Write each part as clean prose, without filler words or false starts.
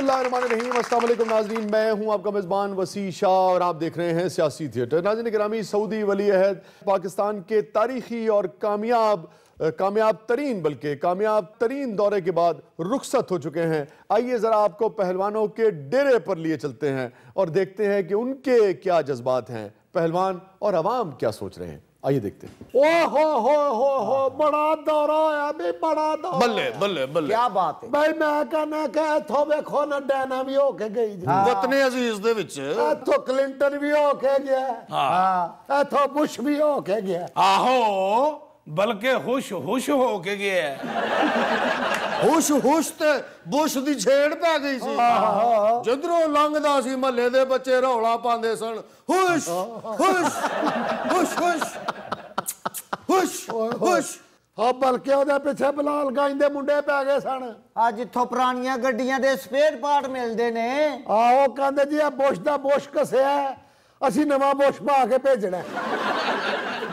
बिस्मिल्लाहिर्रहमानिर्रहीम। अस्सलाम वालेकुम नाज़रीन, मैं हूं आपका मेज़बान वसी शाह और आप देख रहे हैं सियासी थिएटर। नाज़रीन गिरामी, सऊदी वली अहद पाकिस्तान के तारीखी और कामयाब तरीन दौरे के बाद रुखसत हो चुके हैं। आइए ज़रा आपको पहलवानों के डेरे पर लिए चलते हैं और देखते हैं कि उनके क्या जज्बात हैं, पहलवान और अवाम क्या सोच रहे हैं। आइए देखते हैं। हो बड़ा दौरा है भाई, बड़ा दौरा। बल्ले बल्ले बल्ले, क्या बात है भाई। मैं कहना कि इथों वेखो ना डैना भी होके गई जी, वतने अजीज दे विच इथों क्लिंटन भी होके गया, हां इथों बुश भी होके गया। आहो बल्कि हुश होके गया है। हुश ते बुश दी छेड़ पै गई सी। जिधरों लंघदा सी महल्ले दे बच्चे रौला पांदे सन, हुश हुश हुश हुश हुश हुश। हाँ बल्कि ਉਹਦੇ ਪਿੱਛੇ ਬਲਾਲ ਗਾਂ ਦੇ ਮੁੰਡੇ ਪੈ ਗਏ ਸਨ। ਅੱਜ ਇੱਥੋਂ ਪੁਰਾਣੀਆਂ ਗੱਡੀਆਂ ਦੇ ਸਪੇਅਰ ਪਾਰਟ ਮਿਲਦੇ ਨੇ। ਆਹੋ ਕਹਿੰਦੇ ਜੀ ਇਹ ਬੁਸ਼ ਦਾ ਬੁਸ਼ ਕਸਿਆ, ਅਸੀਂ ਨਵਾਂ ਬੁਸ਼ ਪਾ ਕੇ ਭੇਜਣਾ।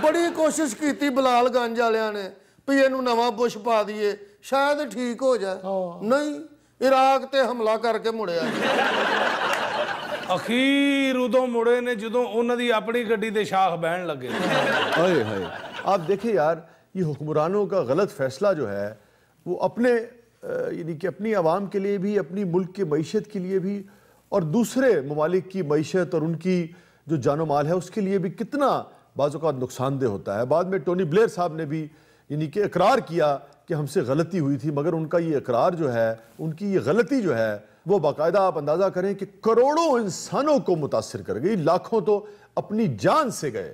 बड़ी कोशिश की बलाल गंज वालियां ने भी इनू नवा बुश पा दिए, शायद ठीक हो जाए। नहीं, इराक ते हमला करके मुड़िया। अखीर उदों मुड़े ने जदों उन्हां दी अपनी गड्डी दे शाख बहन लगे। हाय हाय, आप देखिए यार, ये हुक्मरानों का गलत फैसला जो है वो अपने यानी कि अपनी आवाम के लिए भी, अपनी मुल्क की मईशत के लिए भी और दूसरे ममालिक की मईशत और उनकी जो जानो माल है उसके लिए भी कितना बाज़ औक़ात नुकसानदेह होता है। बाद में टोनी ब्लेयर साहब ने भी यानी कि इकरार किया कि हमसे गलती हुई थी, मगर उनका ये इकरार जो है, उनकी ये गलती जो है वो बाकायदा आप अंदाज़ा करें कि करोड़ों इंसानों को मुतासिर कर गई। लाखों तो अपनी जान से गए,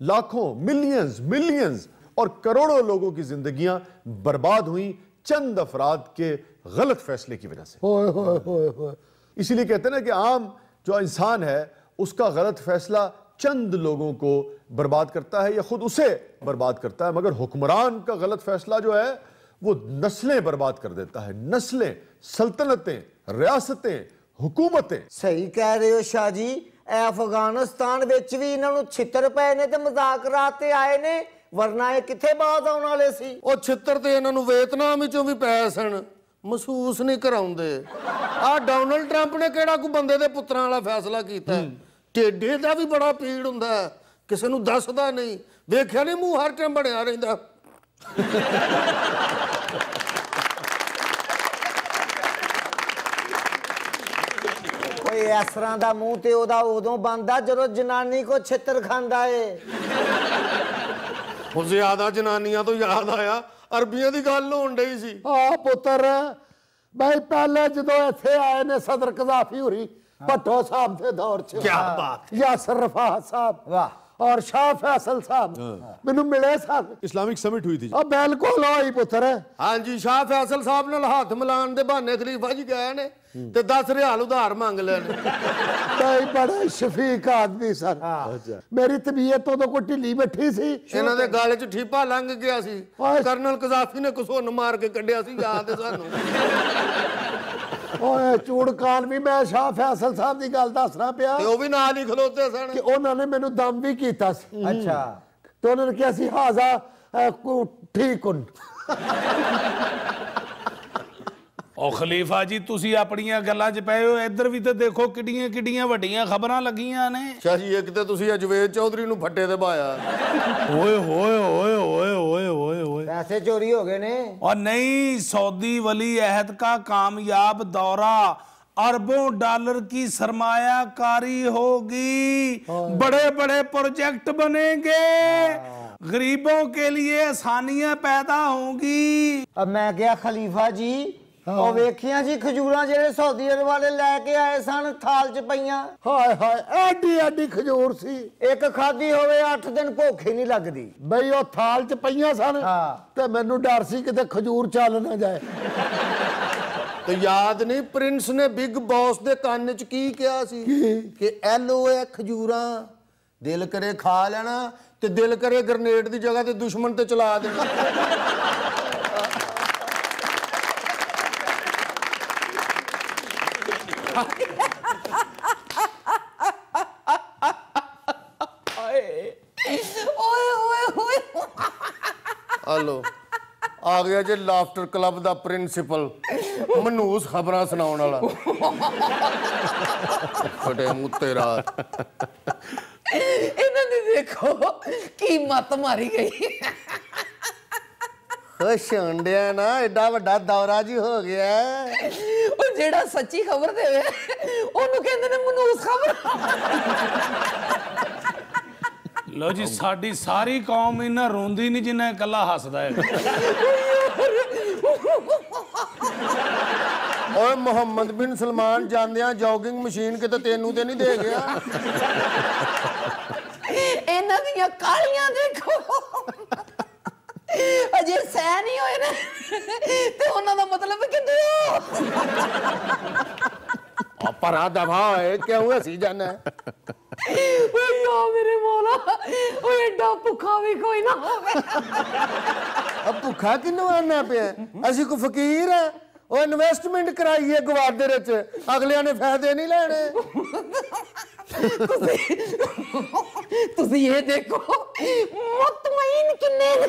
लाखों, मिलियंस और करोड़ों लोगों की जिंदगियां बर्बाद हुई चंद अफराद के गलत फैसले की वजह से। इसीलिए कहते हैं ना कि आम जो इंसान है उसका गलत फैसला चंद लोगों को बर्बाद करता है या खुद उसे बर्बाद करता है, मगर हुक्मरान का गलत फैसला जो है वो नस्लें बर्बाद कर देता है। नस्लें, सल्तनतें, रियासतें, हुकूमतें। सही कह रहे हो शाह जी। अफगानिस्तान विच भी इन्हां नूं छितर पए ने ते मजाक राते आए ने, वरना ये किथे बात आउण वाले सी। ओ छितर ते इन्हां नूं वियतनाम विचों भी पए सन, महसूस नहीं कराउंदे। आ डोनाल्ड ट्रंप ने किहड़ा कोई बंदे दे पुत्तरां वाला फैसला कीता है। टेढ़े का भी बड़ा पीड़ हुंदा है, किसी नूं दसदा नहीं। वेख्या नहीं मूँह हर टाइम बनिया रहिंदा। कोई इस तरह दा मूँह ते ओदा उदों बनदा जदों जनानी को छितर खांदा है। वो ज्यादा जनानियां तो याद आया अरबियां दी गल होण डई सी। हाँ पुत्र भाई, पहले जदों इत्थे आए ने सदर कज़ाफी होरी भट्टो साहब के दौर च, क्या बात, यासर रफ़ात साहब, वाह, और शाह फैसल साहब मैनू मिले सन। इस्लामिक समिट हुई थी। बिल्कुल होई पुत्र। हाँ जी, शाह फैसल साहब नाल हाथ मिलान दे बहाने खलीफा जी गए ने ते 10 रियाल उधार मांग लेने। बड़े शफीक आदमी सर। मेरी तबीयत उदों कोई ढिली बैठी सी, इन्हां दे गल च ठीपा लंघ गया सी। कर्नल कज़ाफी ने घसुन मार के कढ़िया सी, याद है सानू। ओए चूड़कान भी मैं शाह फैसल साहब की गल दसना पिया, ते ओ भी नाल ही खलोते सन कि उन्होंने मैनू दम भी कीता सी। अच्छा, तो उन्होंने कहा सी हाजा ठीक उन। ओ खलीफा जी, तुसी अपनियां गल्लां च पए हो, इधर भी तो देखो किड्डियां किड्डियां वड्डियां खबरां लगियां ने। शाह जी, एक ते तुसी अजवेद चौधरी नूं फट्टे ते पाया। ओए होए होए होए होए होए होए, पैसे चोरी हो गए ने। और नहीं, सऊदी वली अहद का कामयाब दौरा, अरबों डॉलर की सरमायाकारी होगी, बड़े बड़े प्रोजेक्ट बनेंगे, गरीबों के लिए आसानियां पैदा होंगी। अब मैं क्या खलीफा जी, ਉਹ ਵੇਖੀਆਂ ਜੀ ਖਜੂਰਾਂ ਜਿਹੜੇ ਸਊਦੀ ਅਰਬ ਵਾਲੇ ਲੈ ਕੇ ਆਏ ਸਨ, ਥਾਲ 'ਚ ਪਈਆਂ। ਹਾਏ ਹਾਏ, ਐਡੀ ਐਡੀ ਖਜੂਰ ਸੀ, ਇੱਕ ਖਾਦੀ ਹੋਵੇ 8 ਦਿਨ ਭੁੱਖ ਹੀ ਨਹੀਂ ਲੱਗਦੀ ਬਈ। ਉਹ ਥਾਲ 'ਚ ਪਈਆਂ ਸਨ ਤੇ ਮੈਨੂੰ ਡਰ ਸੀ ਕਿਤੇ ਖਜੂਰ ਚੱਲ ਨਾ ਜਾਏ। ਤੇ ਯਾਦ ਨਹੀਂ ਪ੍ਰਿੰਸ ਨੇ ਬਿਗ ਬੌਸ ਦੇ ਕੰਨ 'ਚ ਕੀ ਕਿਹਾ ਸੀ ਕਿ ਐਲੋ ਐ ਖਜੂਰਾਂ, ਦਿਲ ਕਰੇ ਖਾ ਲੈਣਾ ਤੇ ਦਿਲ ਕਰੇ ਗ੍ਰਨੇਡ ਦੀ ਜਗ੍ਹਾ ਤੇ ਦੁਸ਼ਮਣ ਤੇ ਚਲਾ ਦੇਣਾ। हेलो, आ गया जी लाफ्टर क्लब दा प्रिंसिपल। ਮਨੂਸ ਖਬਰਾਂ ਸੁਣਾਉਣ ਵਾਲਾ ਫਟੇ ਮੂੰਹ ਤੇਰਾ। ਇਹਨਾਂ ਦੀ ਦੇਖੋ ਕੀ ਮੱਤ ਮਾਰੀ ਗਈ। ਖੁਸ਼ ਹੁੰਦਿਆ ਨਾ, ਐਡਾ ਵੱਡਾ ਦੌਰਾ ਜੀ ਹੋ ਗਿਆ। ਉਹ ਜਿਹੜਾ ਸੱਚੀ ਖਬਰ ਦੇਵੇ ਉਹਨੂੰ ਕਹਿੰਦੇ ਨੇ ਮਨੂਸ ਖਬਰ। ਲੋ ਜੀ, ਸਾਡੀ ਸਾਰੀ ਕੌਮ ਇਹਨਾਂ ਰੋਂਦੀ ਨਹੀਂ ਜਿੰਨਾ ਇਕੱਲਾ ਹੱਸਦਾ ਹੈ। ਓਏ ਮੁਹੰਮਦ ਬਿਨ ਸਲਮਾਨ ਜਾਂਦਿਆਂ ਜੋਗਿੰਗ ਮਸ਼ੀਨ ਕਿਤੇ ਤੈਨੂੰ ਤੇ ਨਹੀਂ ਦੇ ਗਿਆ? ਇਹਨਾਂ ਦੀਆਂ ਕਾਲੀਆਂ ਦੇਖੋ ਅਜੇ ਸਹਿ ਨਹੀਂ ਹੋਏ ਨੇ ਤੇ ਉਹਨਾਂ ਦਾ ਮਤਲਬ ਕਿੰਦੇ ਆ ਪਰਾ ਦਫਾ ਹੈ, ਕਿਉਂ ਹੱਸੀ ਜਾਣਾ? ਓਏ ਯਾ ਮੇਰੇ ਮੌਲਾ, ਓਏ ਏਡਾ ਭੁੱਖਾ ਵੀ ਕੋਈ ਨਾ ਹੋਵੇ। ਆ ਭੁੱਖਾ ਕਿਨੂੰ ਆਣਾ ਪਿਆ? ਅਸੀਂ ਕੋ ਫਕੀਰ ਆ? ਉਹ ਇਨਵੈਸਟਮੈਂਟ ਕਰਾਈਏ ਗਵਾਰ ਦੇ ਵਿੱਚ, ਅਗਲਿਆਂ ਨੇ ਫਾਇਦੇ ਨਹੀਂ ਲੈਣੇ। ਤੁਸੀਂ ਇਹ ਦੇਖੋ ਮੁਤਮਈਨ ਕਿੰਨੇ ਨੇ।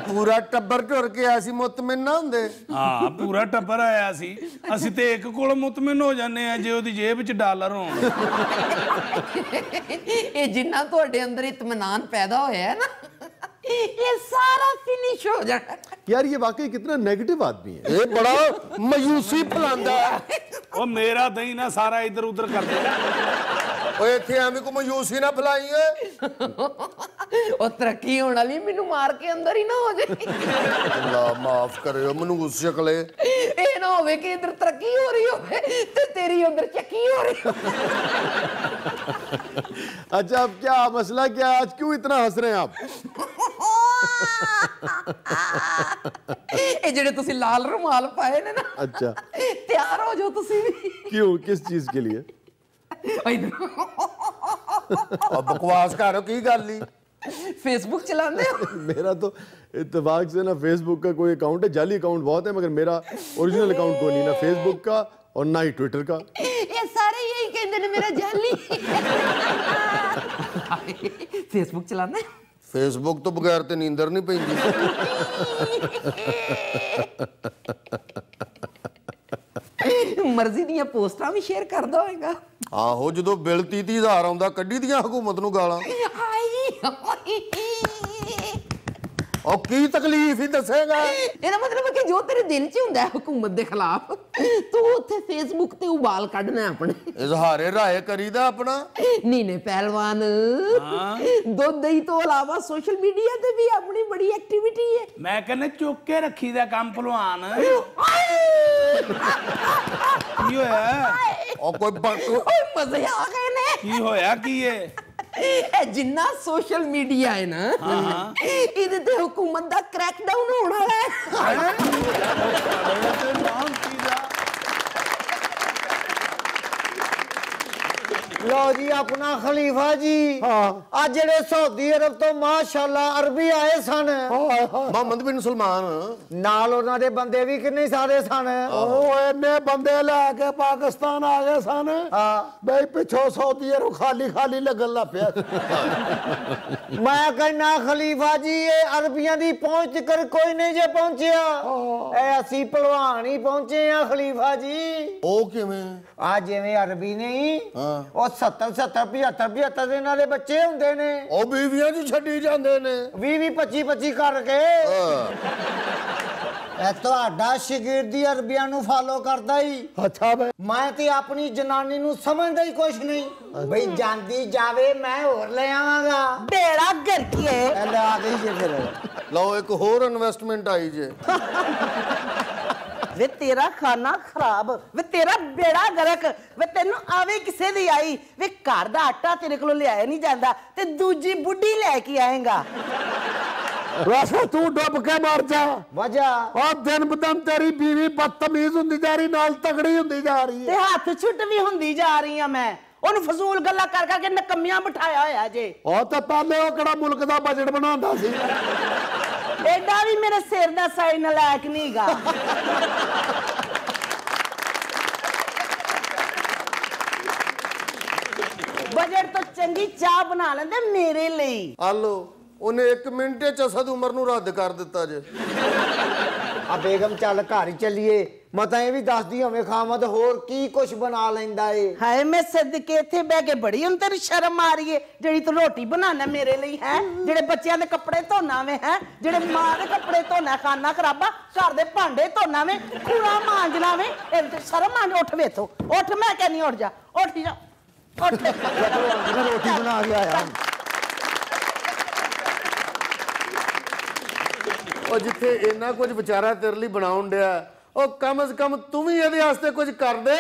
ਪੂਰਾ ਟੱਬਰ ਟੁਰ ਕੇ ਆਇਆ ਸੀ, ਮੁਤਮਿਨ ਨਾ ਹੁੰਦੇ। ਹਾਂ, ਪੂਰਾ ਟੱਬਰ ਆਇਆ ਸੀ। ਅਸੀਂ ਤੇ ਇੱਕ ਕੋਲ ਮੁਤਮਿਨ ਹੋ ਜਾਂਦੇ ਆ ਜੇ ਉਹਦੀ ਜੇਬ 'ਚ ਡਾਲਰ ਹੋਣ। ਇਹ ਜਿੰਨਾ ਤੁਹਾਡੇ ਅੰਦਰ ਇਤਮਾਨਾਨ ਪੈਦਾ ਹੋਇਆ ਹੈ ਨਾ, ये सारा फिनिश हो जाए। यार ये वाकई कितना नेगेटिव आदमी है। ये बड़ा मायूसी फैलांदा है। ਉਹ ਮੇਰਾ ਦਹੀਂ ਨਾ ਸਾਰਾ ਇੱਧਰ ਉੱਧਰ ਕਰ ਦੇ। ਓਏ ਇੱਥੇ ਐਵੇਂ ਕੋ ਮਾयूसी ਨਾ ਫੈਲਾਈ ਓਏ। ਉਹ ਤਰੱਕੀ ਹੋਣ ਵਾਲੀ, ਮੈਨੂੰ ਮਾਰ ਕੇ ਅੰਦਰ ਹੀ ਨਾ ਹੋ ਜਾਏ। ਅੱਲਾ ਮਾਫ ਕਰਿਓ ਮਨੂਸ ਸ਼ਕਲੇ। ਇਹ ਨਾ ਹੋਵੇ ਕਿ ਇੱਧਰ ਤਰੱਕੀ ਹੋ ਰਹੀ ਹੋਵੇ ਤੇ ਤੇਰੀ ਅੰਦਰ ਚੱਕੀ ਹੋ ਰਹੀ ਹੋਵੇ। अच्छा, अब क्या मसला क्या? आज क्यों इतना हंस रहे हैं आप? ਇਹ ਜਿਹੜੇ ਤੁਸੀਂ ਲਾਲ ਰੁਮਾਲ ਪਾਏ ਨੇ ਨਾ, अच्छा, ਤਿਆਰ ਹੋ ਜਾਓ ਤੁਸੀਂ ਵੀ। क्यों? किस चीज के लिए? ਬਕਵਾਸ ਕਰੋ, ਕੀ ਗੱਲ ਹੀ? फेसबुक चलाते हो? मेरा तो इत्तेफाक से ना फेसबुक का कोई अकाउंट है, जाली अकाउंट बहुत है, मगर मेरा ओरिजिनल अकाउंट कोई नहीं, ना फेसबुक का और ना ही ट्विटर का। ये सारे यही कहते हैं मेरा जाली। फेसबुक चलाते हैं? ਫੇਸਬੁੱਕ ਤੋਂ ਬਗੈਰ ਤੇ ਨੀਂਦਰ ਨਹੀਂ ਪੈਂਦੀ। ਮਰਜ਼ੀ ਦੀਆਂ ਪੋਸਟਾਂ ਵੀ ਸ਼ੇਅਰ ਕਰਦਾ ਹੋਏਗਾ। ਆਹੋ, ਜਦੋਂ ਬਿੱਲ 30,000 ਆਉਂਦਾ ਕੱਢੀ ਦੀਆਂ ਹਕੂਮਤ ਨੂੰ ਗਾਲਾਂ। ਉਹ ਕੀ ਤਕਲੀਫ ਹੀ ਦੱਸੇਗਾ? ਇਹਦਾ ਮਤਲਬ ਹੈ ਕਿ ਜੋ ਤੇਰੇ ਦਿਲ 'ਚ ਹੁੰਦਾ ਹੈ ਹਕੂਮਤ ਦੇ ਖਿਲਾਫ, ਤੂੰ ਉੱਥੇ ਫੇਸਬੁੱਕ ਤੇ ਉਬਾਲ ਕੱਢਣਾ ਆਪਣੇ। ਇਜ਼ਹਾਰੇ ਰਾਏ ਕਰੀਦਾ ਆਪਣਾ। ਨੀਨੇ ਪਹਿਲਵਾਨ ਦੁੱਧ ਦਹੀਂ ਤੋਂ ਇਲਾਵਾ ਸੋਸ਼ਲ ਮੀਡੀਆ ਤੇ ਵੀ ਆਪਣੀ ਬੜੀ ਐਕਟੀਵਿਟੀ ਹੈ। ਮੈਂ ਕਹਿੰਦਾ ਚੁੱਕ ਕੇ ਰੱਖੀ ਦਾ ਕੰਮ ਭਲਵਾਨ। ਕੀ ਹੋਇਆ? ਉਹ ਕੋਈ ਓਏ ਮਜ਼ੇ ਆ ਗਏ ਨੇ। ਕੀ ਹੋਇਆ? ਕੀ ਹੈ ਇਹ ਜਿੰਨਾ ਸੋਸ਼ਲ ਮੀਡੀਆ ਹੈ ਨਾ, ਇਹਦੇ ਤੇ ਹੁਕੂਮਤ ਦਾ ਕ੍ਰੈਕਡਾਊਨ ਹੋਣ ਵਾਲਾ ਹੈ। लो जी अपना खलीफा जी। आज जेड़े सऊदी अरब तो माशाअल्लाह अरबी आए सन, ਮੁਹੰਮਦ ਬਿਨ ਸਲਮਾਨ नाल उन्हां दे बंदे भी किन्ने सारे सन। ਉਹ ਇੰਨੇ ਬੰਦੇ ਲੈ ਕੇ ਪਾਕਿਸਤਾਨ ਆ ਗਏ ਸਨ ਬਈ ਪਿੱਛੋਂ सऊदी अरब खाली खाली लगन ਲੱਗ ਪਿਆ। मैं कहना खलीफा जी ये अरबियां दी पहुंच कर कोई नहीं जे पहुंचिया, ए असी भलवान ही पहुंचे हैं खलीफा जी। ਉਹ ਕਿਵੇਂ? आ जिवें अरबी नहीं ਉਹ 70 75 ਦਿਨਾਂ ਦੇ ਬੱਚੇ ਹੁੰਦੇ ਨੇ, ਉਹ ਬੀਵੀਆਂ ਜੀ ਛੱਡੀ ਜਾਂਦੇ ਨੇ 20 25 ਕਰਕੇ। ਇਹ ਤੁਹਾਡਾ ਸ਼ਾਗਿਰਦੀ ਅਰਬੀਆਂ ਨੂੰ ਫਾਲੋ ਕਰਦਾ ਹੀ। ਅੱਛਾ ਬਈ, ਮੈਂ ਤੇ ਆਪਣੀ ਜਨਾਨੀ ਨੂੰ ਸਮਝਦਾ ਹੀ ਕੁਛ ਨਹੀਂ ਬਈ, ਜਾਂਦੀ ਜਾਵੇ ਮੈਂ ਹੋਰ ਲੈ ਆਵਾਂਗਾ। ਬੇੜਾ ਗਰ ਕੀ ਹੈ। ਇਹ ਲੈ ਆ ਗਈ ਜੇ ਫਿਰ। ਲਓ ਇੱਕ ਹੋਰ ਇਨਵੈਸਟਮੈਂਟ ਆਈ ਜੇ। ਵੇ ਤੇਰਾ ਖਾਨਾ ਖਰਾਬ, ਵੇ ਤੇਰਾ ਬੇੜਾ ਗਰਕ, ਵੇ ਤੈਨੂੰ ਆਵੇ ਕਿਸੇ ਦੀ ਆਈ। ਵੇ ਘਰ ਦਾ ਆਟਾ ਤੇਰੇ ਕੋਲੋਂ ਲਿਆਇਆ ਨਹੀਂ ਜਾਂਦਾ ਤੇ ਦੂਜੀ ਬੁੱਢੀ ਲੈ ਕੇ ਆਏਗਾ। ਵੈਸੇ ਤੂੰ ਡੁੱਬ ਕੇ ਮਰ ਜਾ। ਵਜ੍ਹਾ ਉਹ ਦਿਨ ਬਦਨ ਤੇਰੀ ਬੀਵੀ ਬਦਤਮੀਜ਼ ਹੁੰਦੀ ਜਾ ਰਹੀ, ਨਾਲ ਤਗੜੀ ਹੁੰਦੀ ਜਾ ਰਹੀ ਤੇ ਹੈ। ਹੱਥ ਛੁੱਟ ਵੀ ਹੁੰਦੀ ਜਾ ਰਹੀ ਆ ਮੈਂ। ਉਹਨੂੰ ਫਜ਼ੂਲ ਗੱਲਾਂ ਕਰ ਕਰਕੇ ਨਕਮੀਆਂ ਬਿਠਾਇਆ ਹੋਇਆ ਜੇ। ਉਹ ਤਾਂ ਪਹਿਲੇ ਉਹ ਕਿਹੜਾ ਮੁਲਕ ਦਾ ਬਜਟ ਬਣਾਉਂਦਾ ਸੀ। ਐਡਾ ਵੀ ਮੇਰੇ ਸਿਰ ਦਾ ਸਾਈਨ ਲਾਇਕ ਨਹੀਂਗਾ। ਬਜਟ ਤੋਂ ਚੰਗੀ ਚਾਹ ਬਣਾ ਲੈਂਦੇ ਮੇਰੇ ਲਈ। ਆ ਲਓ, ਉਹਨੇ 1 ਮਿੰਟ ਚ ਅਸਦ ਉਮਰ ਨੂੰ ਰੱਦ ਕਰ ਦਿੱਤਾ ਜੇ। ਆ ਬੇਗਮ ਚੱਲ ਘਰ ਹੀ ਚੱਲੀਏ ਮੈਂ ਤਾਂ ਇਹ ਵੀ ਦੱਸਦੀ ਹਵੇਂ ਖਾਮਦ ਹੋਰ ਕੀ ਕੁਛ ਬਣਾ ਲੈਂਦਾ ਏ ਹਾਏ ਮੈਂ ਸਦਕੇ ਇੱਥੇ ਬਹਿ ਕੇ ਬੜੀ ਹੁਣ ਤੇਰੀ ਸ਼ਰਮ ਆ ਰਹੀ ਏ ਜਿਹੜੀ ਤੂੰ ਰੋਟੀ ਬਣਾਣਾ ਮੇਰੇ ਲਈ ਹੈ ਜਿਹੜੇ ਬੱਚਿਆਂ ਦੇ ਕੱਪੜੇ ਧੋਣਾ ਵੇ ਹੈ ਜਿਹੜੇ ਮਾਂ ਦੇ ਕੱਪੜੇ ਧੋਣਾ ਖਾਣਾ ਖਰਾਬਾ ਘਰ ਦੇ ਭਾਂਡੇ ਧੋਣਾ ਵੇ ਕੂੜਾ ਮਾਂਜਣਾ ਵੇ ਇਹ ਤੇ ਸ਼ਰਮ ਆ ਉੱਠ ਵੇ ਤੂੰ ਉੱਠ ਮੈਂ ਕਹਿੰਨੀ ਉੱਠ ਜਾ ਉੱਠ ਰੋਟੀ ਬਣਾ ਕੇ ਆਇਆ ਉਹ ਜਿੱਥੇ ਇੰਨਾ ਕੁਝ ਵਿਚਾਰਾ ਤੇਰੇ ਲਈ ਬਣਾਉਣ ਡਿਆ ਉਹ ਕਮ ਸੇ ਕਮ ਤੂੰ ਵੀ ਇਹਦੇ ਵਾਸਤੇ ਕੁਝ ਕਰ ਦੇ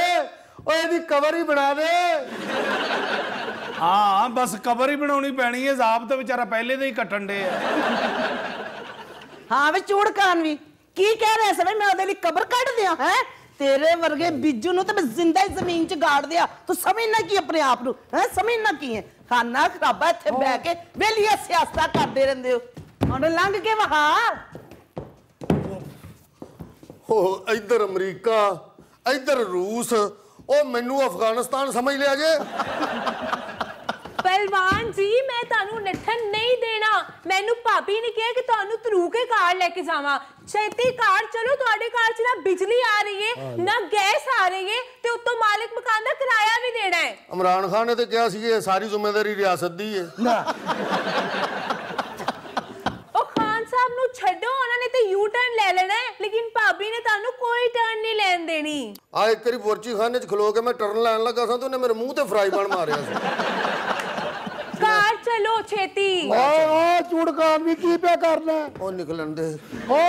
ਉਹ ਇਹਦੀ ਕਵਰ ਹੀ ਬਣਾ ਦੇ ਹਾਂ ਬਸ ਕਬਰ ਹੀ ਬਣਾਉਣੀ ਪੈਣੀ ਹੈ ਜ਼ਾਬਤ ਵਿਚਾਰਾ ਪਹਿਲੇ ਦੇ ਹੀ ਕੱਟਣ ਡੇ ਆ ਹਾਂ ਵੇ ਚੂੜਕਾਨ ਵੀ ਕੀ ਕਹਿ ਰਿਹਾ ਸੀ ਮੈਂ ਉਹਦੇ ਲਈ ਕਬਰ ਕੱਢ ਦਿਆਂ ਹੈ तेरे वर्गे बिज्जू नु तो मैं जिंदा ही जमीन च गाड़ दिया तू समझना की अपने आप नु है समझना की है खाना खराबा इत्थे बैठ के वेलिया सियासत करदे रहंदे हो हुण लंघ के वहा हो इधर अमरीका इधर रूस ओ मैनू अफगानिस्तान समझ लिया जे पहलवान जी मैं तानू नठन नहीं देना मैनू भाभी ने कहा कि तानू तरू के कार लेके जावा छेती कार चलो ਤੁਹਾਡੇ ਕਾਰ ਚ ਨਾ ਬਿਜਲੀ ਆ ਰਹੀ ਹੈ ਨਾ ਗੈਸ ਆ ਰਹੀ ਹੈ ਤੇ ਉੱਤੋਂ ਮਾਲਕ ਮਕਾਨ ਦਾ ਕਿਰਾਇਆ ਵੀ ਦੇਣਾ ਹੈ ਇਮਰਾਨ ਖਾਨ ਨੇ ਤੇ ਕਿਹਾ ਸੀ ਇਹ ਸਾਰੀ ਜ਼ਿੰਮੇਵਾਰੀ ਰਿਆਸਤ ਦੀ ਹੈ ਨਾ ਉਹ ਖਾਨ ਸਾਹਿਬ ਨੂੰ ਛੱਡੋ ਉਹਨਾਂ ਨੇ ਤੇ ਯੂ ਟਰਨ ਲੈ ਲੈਣਾ ਹੈ ਲੇਕਿਨ ਭਾਬੀ ਨੇ ਤੁਹਾਨੂੰ ਕੋਈ ਟਰਨ ਨਹੀਂ ਲੈਣ ਦੇਣੀ ਆ ਇੱਕ ਵਾਰੀ ਬੁਰਜੀ ਖਾਨੇ ਚ ਖਲੋ ਕੇ ਮੈਂ ਟਰਨ ਲੈਣ ਲੱਗਾ ਸਾਂ ਤੇ ਉਹਨੇ ਮੇਰੇ ਮੂੰਹ ਤੇ ਫਰਾਈ ਬਣ ਮਾਰਿਆ ਸੀ कार चलो छेती ओ चूड़कान भी की पे करना ਉਹ ਨਿਕਲਣ ਦੇ ओ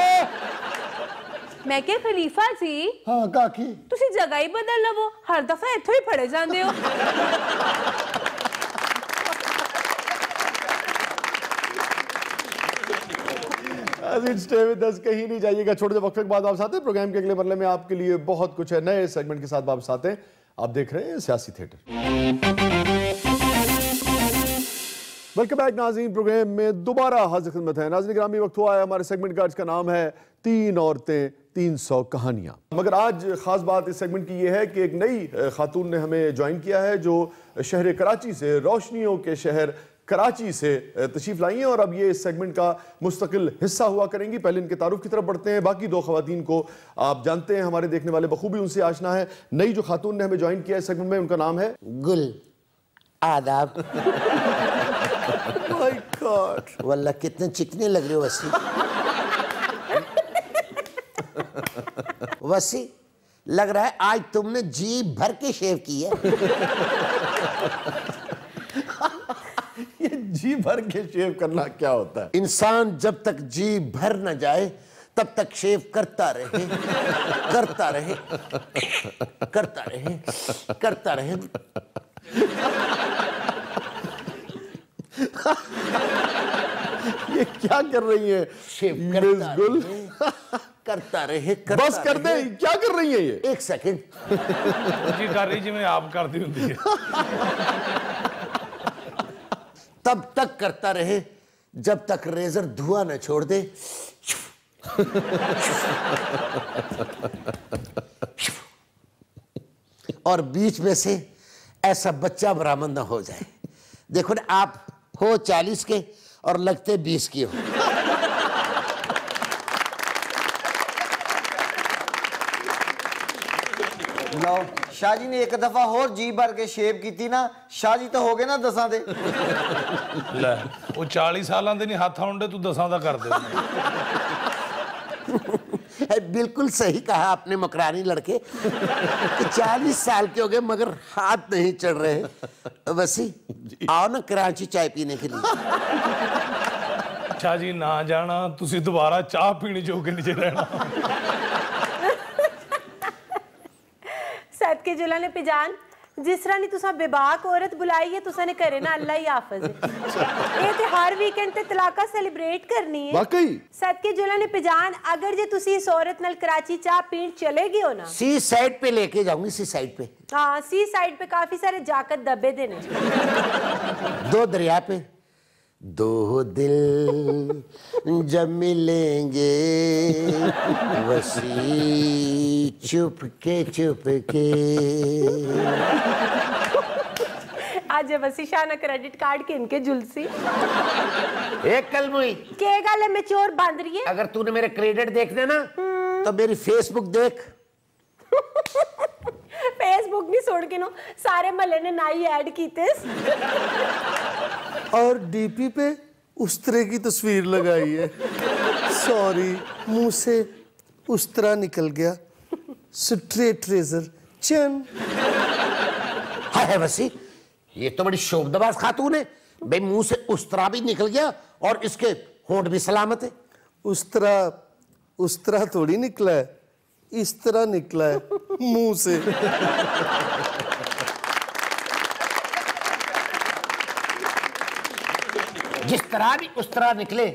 मैं क्या खलीफा जी हां काकी ਤੁਸੀਂ ਜਗ੍ਹਾ ਹੀ ਬਦਲ ਲਵੋ ਹਰ ਦਫਾ ਇੱਥੋਂ ਹੀ ਫੜੇ ਜਾਂਦੇ ਹੋ स्टे विद अस कहीं नहीं जाइएगा छोटे से वक्फे के बाद वापस आते हैं प्रोग्राम के अगले मरले में आपके लिए बहुत कुछ है नए सेगमेंट के साथ वापस आते हैं आप देख रहे हैं सियासी थिएटर वेलकम बैक नाज़रीन प्रोग्राम में दोबारा हाजिर खिदमत है नाज़रीन ग्रामी वक्त हुआ है हमारे सेगमेंट का जिसका नाम है 3 औरतें 300 कहानियां मगर आज खास बात इस सेगमेंट की यह है कि एक नई खातून ने हमें ज्वाइन किया है जो शहर कराची से रोशनियों के शहर कराची से तशरीफ लाई हैं और अब ये इस सेगमेंट का मुस्तकिल हिस्सा हुआ करेंगी पहले इनके तारुफ की तरफ बढ़ते हैं बाकी दो खवातीन को आप जानते हैं हमारे देखने वाले बखूबी उनसे आशना है नई जो खातून ने हमें ज्वाइन किया इस सेगमेंट में उनका नाम है गुल आदाब माय गॉड वल्ला कितने चिकने लग रहे हो वसी वसी लग रहा है आज तुमने जी भर के शेव की है ये जी भर के शेव करना क्या होता है इंसान जब तक जी भर न जाए तब तक शेव करता रहे करता रहे करता रहे करता रहे ये क्या कर रही है शेव मिस गुल करता रहे करता बस कर दे क्या कर रही है ये एक सेकंड जी कर रही जिवें आप करती हुंदी है तब तक करता रहे जब तक रेजर धुआं न छोड़ दे और बीच में से ऐसा बच्चा बरामद न हो जाए देखो ना आप हो 40 के और लगते 20 की हो लो शाह जी ने एक दफा और जी भर के शेव की ना शाह जी तो हो गए ना 10 दे ਲੈ ਉਹ 40 ਸਾਲਾਂ ਦੇ ਨਹੀਂ ਹੱਥ ਆਉਂਦੇ ਤੂੰ 10 ਦਾ ਕਰ ਦੇ बिल्कुल सही कहा आपने मकरानी लड़के कि 40 साल के हो गए मगर हाथ नहीं चढ़ रहे वसी आओ ना कराची चाय पीने के लिए ਅੱਛਾ ਜੀ ਨਾ ਜਾਣਾ ਤੁਸੀਂ ਦੁਬਾਰਾ ਚਾਹ ਪੀਣੀ ਜੋਗੇ ਨਹੀਂ ਰਹਿਣਾ सदके जुला ने पिजान जिस तरह ने तुसा बेबाक औरत बुलाई है तुसा ने करे ना अल्लाह ही हाफिज ये ते हर वीकेंड ते तलाका सेलिब्रेट करनी है वाकई सदके जुला ने पिजान अगर जे तुसी इस औरत नाल कराची चाह पीण चलेगी हो ना सी साइड पे लेके जाऊंगी सी साइड पे हाँ सी साइड पे काफी सारे जाकत दबे देने दो दरिया पे दो दिल जब मिलेंगे वसी चुपके चुपके आज वसीशा ना क्रेडिट कार्ड के इनके जुलसी एक कल मुई के गल है मैं चोर बांध रही है अगर तूने मेरे क्रेडिट देखने ना तो मेरी फेसबुक देख। फेसबुक नहीं छोड़ के नो सारे महल्ले ने नाई ऐड कीते। और डीपी पे उस तरह की तस्वीर लगाई है। सॉरी, मुंह से उस तरह निकल गया। स्ट्रेट रेजर चन। है वसी, ये तो बड़ी शोभदबाज खातून है भाई, मुंह से उस तरह भी निकल गया और इसके होंठ भी सलामत है। उस तरह थोड़ी निकला है, इस तरह निकला है मुंह से। जिस तरह भी उस तरह निकले,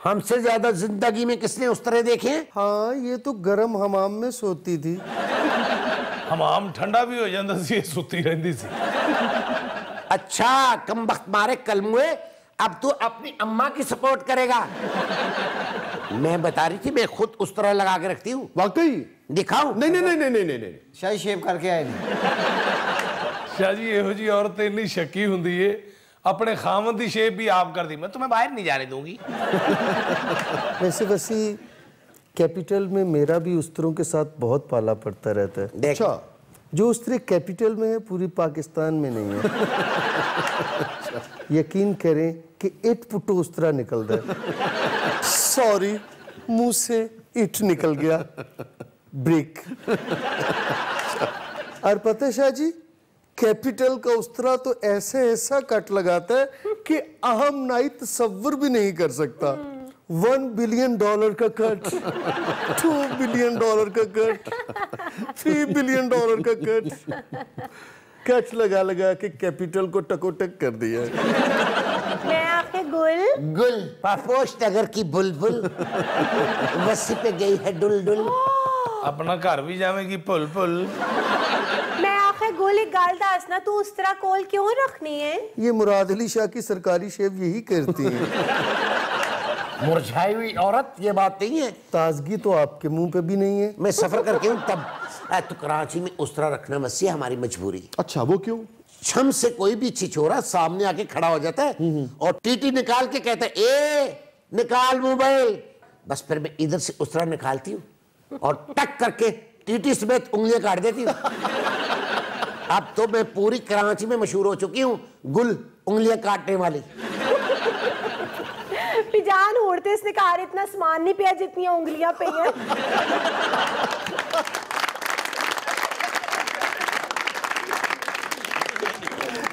हमसे ज्यादा जिंदगी में किसने उस तरह देखे हैं? हाँ, ये तो गर्म हमाम में सोती थी। हमाम ठंडा भी हो जाता सी, सुती रहती सी। अच्छा कमबख्त मारे कलमुए, अब तू अपनी अम्मा की सपोर्ट करेगा। मैं बता रही थी मैं खुद उस तरह लगा के रखती हूँ। वाकई दिखाऊं? नहीं नहीं नहीं नहीं नहीं नहीं शाही शेव करके आए नहीं। शाह जी ਇਹੋ जी औरत इतनी शक्की होंदी है, अपने खामद की शेप भी आप कर दी। मैं तुम्हें बाहर नहीं जाने दूंगी। वैसे वसी कैपिटल में मेरा भी उस्तरों के साथ बहुत पाला पड़ता रहता है। देख, अच्छा, जो उस्तरे कैपिटल में है पूरी पाकिस्तान में नहीं है। यकीन करें कि इट पुटो उस्तरा निकल रहा है। सॉरी, मुंह से इट निकल गया, ब्रिक। और पता है शाह जी, कैपिटल का उस्तरा तो ऐसे ऐसा कट लगाता है कि अहम नाई तसव्वुर भी नहीं कर सकता। $1 बिलियन का कट, $2 बिलियन का कट, $3 बिलियन का कट लगा लगा के कैपिटल को टकोटक कर दिया। मैं आके गुल पापोश नगर की बुलबुल वसी पे गई है डुल डुल। अपना घर भी जावेगी पुल पुल। मैं आखे गोली गाल दसना, तू उस तरह कोल क्यों रखनी है? ये मुराद अली शाह की सरकारी शेव यही करती है। मुरझाई हुई औरत, ये बात नहीं है। ताजगी तो आपके मुंह पे भी नहीं है। मैं सफर करके हूँ तब। तो कराची में उस तरह रखना वसी हमारी मजबूरी। अच्छा, वो क्यों? छम से कोई भी छिछोरा सामने आके खड़ा हो जाता है और टीटी निकाल के कहता है ए निकाल मोबाइल। बस फिर मैं इधर से उस तरह निकालती हूँ और टक करके टीटी समेत उंगलियां काट देती हूँ। अब तो मैं पूरी कराची में मशहूर हो चुकी हूँ गुल उंगलियां काटने वाली। पिजान उड़ते इसने कार इतना सामान नहीं पिया जितनी उंगलियां पे हैं।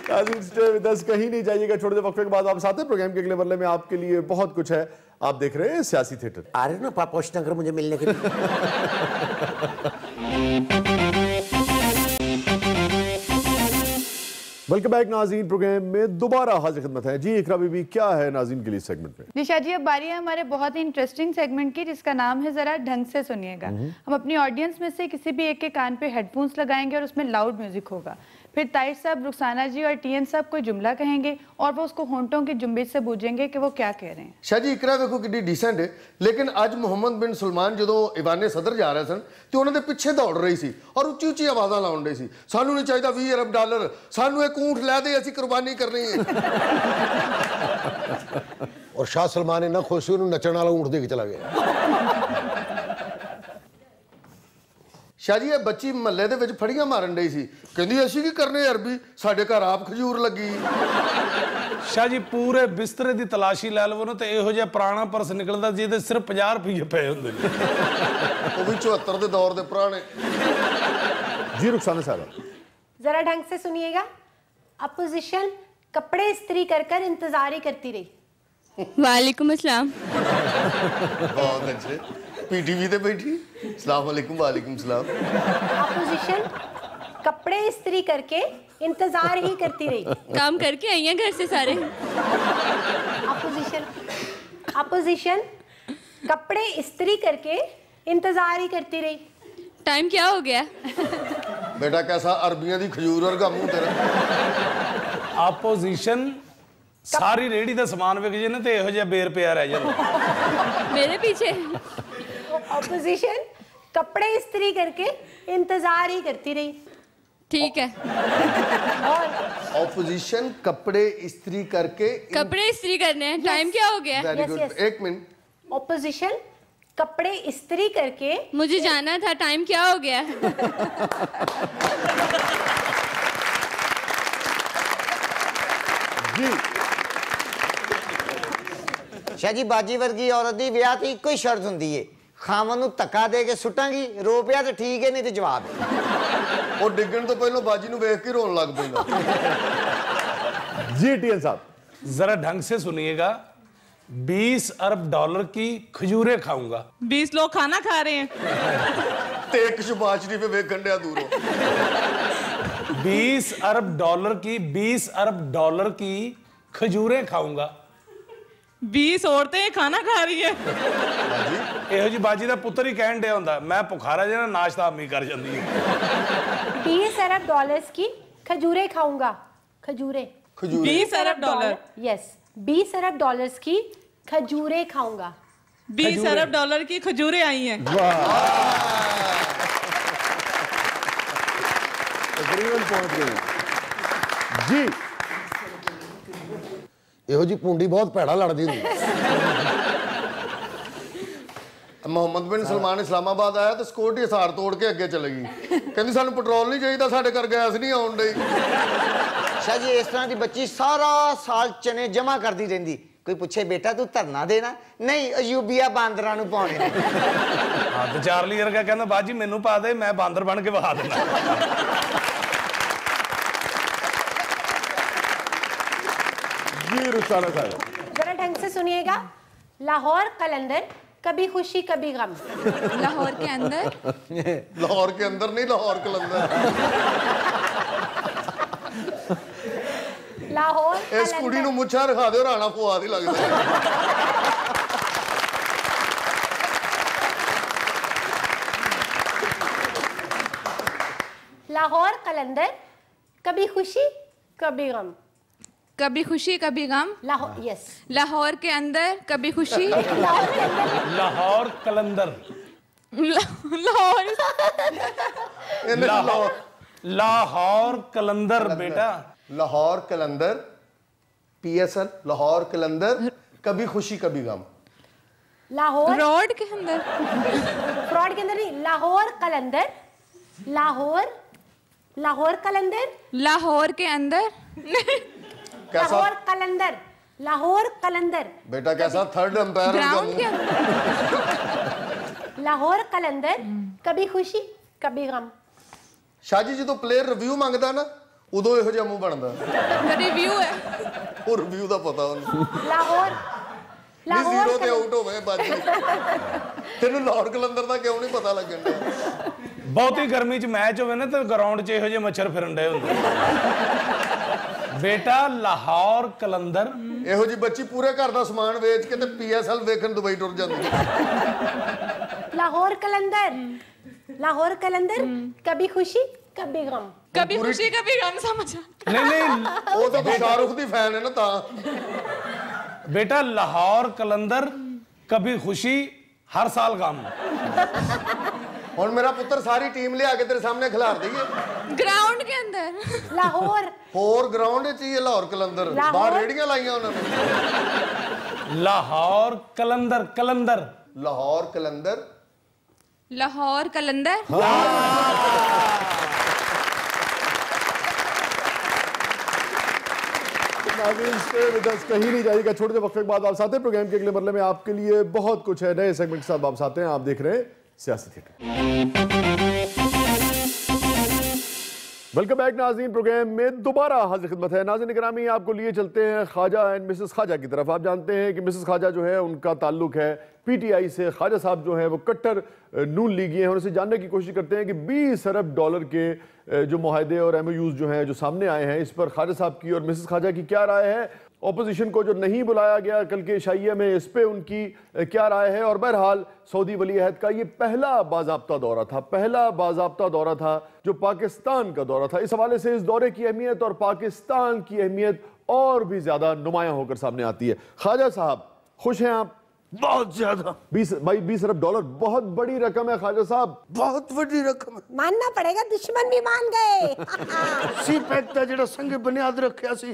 कहीं नहीं जाइएगा, छोटे वक्फे के बाद आप साथ हैं। प्रोग्राम के अगले मरले में आपके लिए बहुत कुछ है। आप देख रहे हैं सियासी थिएटर। आ रहे ना पापोश नगर मुझे मिलने के लिए। वेलकम बैक नाज़रीन, प्रोग्राम में दोबारा हाजिर खिदमत है। जी इकरा बीबी, क्या है नाज़रीन के लिए सेगमेंट में? जी शाह जी, अब बारी है हमारे बहुत ही इंटरेस्टिंग सेगमेंट की, जिसका नाम है जरा ढंग से सुनिएगा। हम अपनी ऑडियंस में से किसी भी एक के कान पे हेडफोन्स लगाएंगे और उसमें लाउड म्यूजिक होगा। फिर ताहिर साहब, रुखसाना जी और टीएन साहब कोई जुमला कहेंगे और वो उसको होंठों की जुम्बिश से बूझेंगे कि वो क्या कह रहे हैं। शाह जी इकरा देखो कितनी डिसेंट है, लेकिन आज मोहम्मद बिन सुलमान जो ईवान सदर जा रहे सन तो उन्होंने पीछे दौड़ रही सी और उच्ची उच्ची आवाज़ां लाउण रही सी, सानू नहीं चाहिए $20 अरब, सानू एक ऊंट लै दे, असीं कुर्बानी करनी है। और शाह सलमान इन्ना खुश हुई नचण वाला ऊंट दे के चला गया। शाह जी, ये बच्ची महल्ले दे विच फड़ियां मारन डई सी, कहंदी असीं की करने अरबी, साडे घर आप खजूर लगी। शाह जी पूरे बिस्तरे की तलाशी लै लवो ना तो इहो जिहा पुराना पर्स निकलदा जिहदे सिर्फ ₹50 पे हुंदे ने, वो भी 74 दे दौर दे पुराने। जी रुखसाना साहब, जरा ढंग से सुनिएगा। अपोजिशन कपड़े इस्त्री कर कर इंतजार ही करती रही। वालेकुम अस्सलाम। बहुत अच्छे, पीटीवी पे बैठी। अस्सलाम वालेकुम। वालेकुम सलाम। अपोजिशन कपड़े इस्त्री करके इंतजार ही करती रही। काम करके आई हैं घर से सारे। अपोजिशन कपड़े इस्त्री करके इंतजार ही करती रही। टाइम क्या हो गया? बेटा कैसा अरबियां दी खजूर वर्गा मुंह तेरा। अपोजिशन सारी रेहड़ी का समान विक जे ना तो इहो जिहा बेर पिया रह जांदा मेरे पीछे। अपोजिशन कपड़े इस्त्री करके इंतजार ही करती रही। ठीक है। और ऑपोजिशन कपड़े इस्त्री करके कपड़े इस्त्री करने हैं। टाइम क्या हो गया? Very good. एक मिनट। ऑपोजिशन कपड़े इस्त्री करके। मुझे जाना था, टाइम क्या हो गया? जी शाह जी बाजी वर्गी औरत दी विआह ती इक्को ही शर्त हुंदी है, खावन नूं धक्का दे के सुटांगी, रो पिया तो ठीक है, नहीं तो जवाब है। ਉਹ ਡਿੱਗਣ ਤੋਂ ਪਹਿਲਾਂ ਬਾਜੀ ਨੂੰ ਵੇਖ ਕੇ ਰੋਣ ਲੱਗ ਪੈਂਦਾ। जी टीएन साहब जरा ढंग से सुनिएगा। 20 अरब डॉलर की खजूरें खाऊंगा। 20 लोग खाना खा रहे हैं। ਤੇ ਇੱਕ ਸ਼ਬਾਜ਼ ਸ਼ਰੀਫ ਵੇਖਣ ਡਿਆ ਦੂਰੋਂ। 20 अरब डॉलर की खजूरें खाऊंगा। 20 औरतें खाना खा रही है। ਇਹੋ ਜੀ ਬਾਜੀ ਦਾ ਪੁੱਤਰ ਹੀ ਕਹਿਣ ਡਿਆ ਹੁੰਦਾ, ਮੈਂ ਭੁਖਾਰਾ ਜਿਹਾ ਨਾਸ਼ਤਾ ਅੰਮੀ ਕਰ ਜਾਂਦੀ ਹੈ। 20 अरब डॉलर्स की खजूरें खाऊंगा। खजूरें। 20 अरब डॉलर। यस, 20 अरब डॉलर्स की खजूरें खाऊंगा। 20 अरब डॉलर की खजूरें आई हैं। तकरीबन पहुंच गए जी। ਇਹੋ ਜੀ ਪੁੰਡੀ ਬਹੁਤ ਭੈੜਾ ਲੜਦੀ ਹੁੰਦੀ। ਮੁਹੰਮਦ ਬਿਨ ਸਲਮਾਨ ਇਸਲਾਮਾਬਾਦ ਆਇਆ ਤੇ ਸਿਕਿਉਰਿਟੀ ਹਸਾਰ ਤੋੜ ਕੇ ਅੱਗੇ ਚਲੇ ਗਈ। ਕਹਿੰਦੀ ਸਾਨੂੰ ਪੈਟਰੋਲ ਨਹੀਂ ਚਾਹੀਦਾ, ਸਾਡੇ ਘਰ ਗੈਸ ਨਹੀਂ ਆਉਣ ਡਈ। शाह जी इस तरह की बच्ची सारा साल चने जमा करती रहिंदी, कोई पूछे बेटा तू धरना देना, नहीं अयूबिया बांदरां नूं पाउणे ने। हाँ तो चार्ली वर्गा कहना बाजी मैनू पा दे, मैं बांदर बन के बहा देना। जी रुखसाना साहब जरा ढंग से सुनिएगा। लाहौर कलंदर, कभी खुशी कभी गम। लाहौर के अंदर ਲਾਹੌਰ ਕੇ ਅੰਦਰ ਨਹੀਂ, ਲਾਹੌਰ ਕਲੰਦਰ। लाहौर ਇਸ ਕੁੜੀ ਨੂੰ ਮੁੱਛਾਂ ਰਖਾ ਦਿਓ, ਰਾਣਾ ਫੁਆਦ ਹੀ ਲੱਗਦਾ। लाहौर कलंदर, कभी खुशी कभी गम। कभी खुशी कभी गम। लाहौर, यस। लाहौर के अंदर कभी खुशी। लाहौर कलंदर। लाहौर लाहौर कलंदर बेटा। लाहौर कलंदर, PSL लाहौर कलंदर, कभी खुशी कभी गम। लाहौर रोड के अंदर, फ्रॉड के अंदर नहीं, लाहौर कलंदर। लाहौर कलंदर। लाहौर के अंदर कैसा लाहौर कलंदर। बेटा कैसा थर्ड अंपायर ग्राउंड के अंदर। लाहौर कलंदर, कभी खुशी कभी गम। शाह जी जो प्लेयर रिव्यू मंगदा ना, उदो ਇਹੋ ਜਿਹਾ ਮੂੰਹ ਬਣਦਾ। रिव्यू है। ਉਹ ਰਿਵਿਊ ਦਾ ਪਤਾ ਉਹਨੂੰ। लाहौर ਜ਼ੀਰੋ ਤੇ ਆਊਟ ਹੋਵੇ ਬਾਜੀ। ਤੈਨੂੰ ਲਾਹੌਰ ਕਲੰਦਰ ਦਾ ਕਿਉਂ ਨਹੀਂ ਪਤਾ ਲੱਗਣ ਡਿਆ? ਬਹੁਤੀ ਗਰਮੀ ਚ ਮੈਚ ਹੋਵੇ ਨਾ ਤੇ ਗਰਾਊਂਡ 'ਚ ਇਹੋ ਜਿਹੇ ਮੱਛਰ ਫਿਰਨ ਡਏ ਹੁੰਦੇ। ਬੇਟਾ ਲਾਹੌਰ ਕਲੰਦਰ। ਇਹੋ ਜੀ ਬੱਚੀ ਪੂਰੇ ਘਰ ਦਾ ਸਮਾਨ ਵੇਚ ਕੇ ਤੇ PSL ਵੇਖਣ ਦੁਬਈ ਟੁਰ ਜਾਂਦੀ। लाहौर कलंदर, कभी खुशी कभी गम। कभी खुशी कभी गम समझा। नहीं ਉਹ ਤਾਂ ਸ਼ਾਹਰੁਖ ਦੀ ਫੈਨ ਹੈ ਨਾ ਤਾਂ। बेटा लाहौर कलंदर, कभी खुशी हर साल गम। ਹੁਣ ਮੇਰਾ ਪੁੱਤਰ ਸਾਰੀ ਟੀਮ ਲਿਆ ਕੇ ਤੇਰੇ ਸਾਹਮਣੇ ਖਿਲਾਰ ਦਈਏ। ग्राउंड के अंदर। लाहौर ਹੋਰ ਗਰਾਊਂਡ 'ਚ ਹੀ ਹੈ ਲਾਹੌਰ ਕਲੰਦਰ। ਬਾਹਰ ਰੇੜੀਆਂ ਲਾਈਆਂ ਉਹਨਾਂ ਨੇ। लाहौर कलंदर कलंदर। ਲਾਹੌਰ ਕਲੰਦਰ। लाहौर कलंदर। कहीं नहीं जाइएगा, छोटे से वक्फे के बाद वापस आते हैं। प्रोग्राम के अगले मरले में आपके लिए बहुत कुछ है, नए सेगमेंट के साथ वापस आते हैं। आप देख रहे हैं सियासी थिएटर। वेलकम बैक नाज़रीन, प्रोग्राम में दोबारा हाजिर खिदमत है। नाज़रीन ग्रामी, आपको लिए चलते हैं ख्वाजा एंड मिसेस ख्वाजा की तरफ। आप जानते हैं कि मिसेस ख्वाजा जो है उनका ताल्लुक है PTI से। ख्वाजा साहब जो है वो कट्टर नून लीगी हैं। उनसे जानने की कोशिश करते हैं कि 20 अरब डॉलर के जो मुआहदे और MOUs जो हैं जो सामने आए हैं, इस पर ख्वाजा साहब की और मिसेस ख्वाजा की क्या राय है। ऑपोजिशन को जो नहीं बुलाया गया कल के शाइया में, इस पे उनकी क्या राय है। और बहरहाल सऊदी वली अहद का ये पहला बाज़ाब्ता दौरा था जो पाकिस्तान का दौरा था। इस हवाले से इस दौरे की अहमियत और पाकिस्तान की अहमियत और भी ज़्यादा नुमायाँ होकर सामने आती है। ख्वाजा साहब, खुश हैं आप? बहुत ज्यादा। 20 अरब डॉलर बहुत बड़ी रकम है ख्वाजा साहब, बहुत बड़ी रकम। मानना पड़ेगा, दुश्मन भी मान गए। CPEC ਦਾ ਜਿਹੜਾ ਸੰਘ ਬੁਨਿਆਦ ਰੱਖਿਆ ਸੀ,